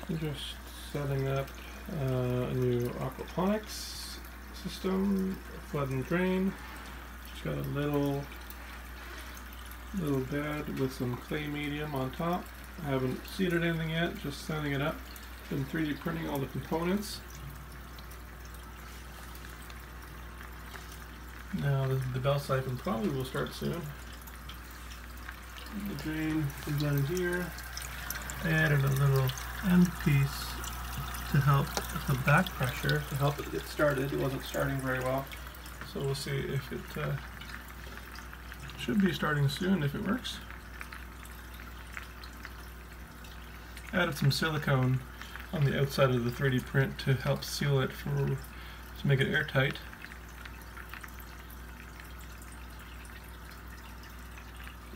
I'm just setting up a new aquaponics system, flood and drain. Just got a little bed with some clay medium on top. I haven't seeded anything yet, just setting it up. Been 3D printing all the components. Now the bell siphon probably will start soon. The drain is down here. I added a little end piece to help with the back pressure, to help it get started. It wasn't starting very well, so we'll see if it should be starting soon if it works. Added some silicone on the outside of the 3D print to help seal it to make it airtight.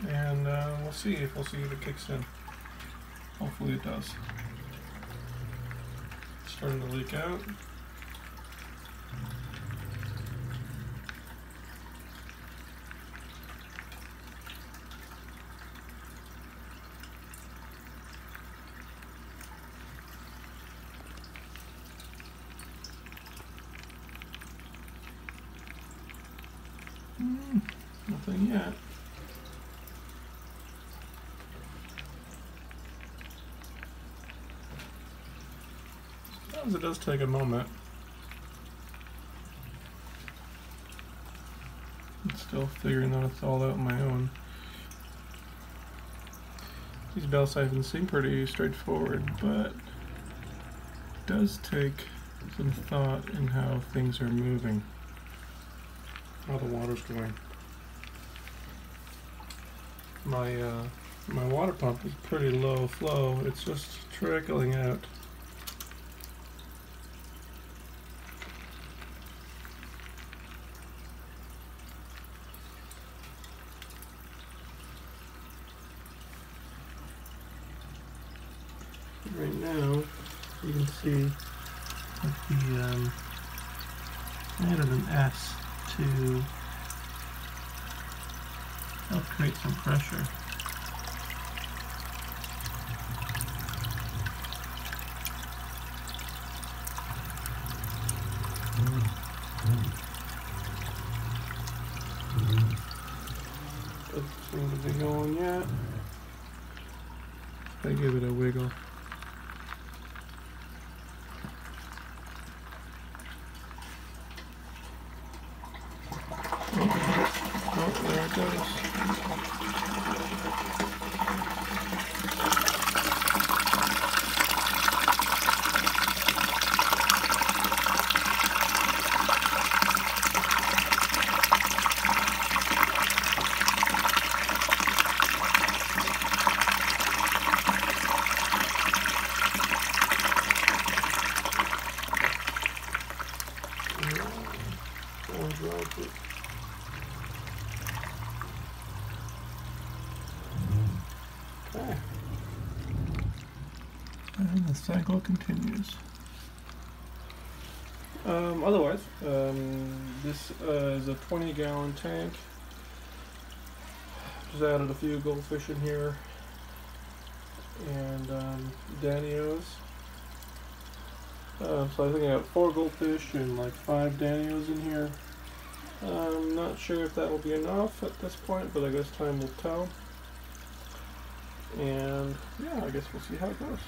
And we'll see if it kicks in. Hopefully it does. It's starting to leak out. Nothing yet. Sometimes it does take a moment. I'm still figuring it all out on my own. These bell siphons seem pretty straightforward, but it does take some thought in how things are moving, how the water's going. My water pump is pretty low flow. It's just trickling out. Right now, you can see that I added an S to help create some pressure. Doesn't seem to be going yet. I give it a wiggle. Oh, there it goes. Okay. And the cycle continues. Otherwise, this is a 20-gallon tank. Just added a few goldfish in here and danios. So I think I got 4 goldfish and like 5 danios in here. I'm not sure if that will be enough at this point, but I guess time will tell. And yeah, I guess we'll see how it goes.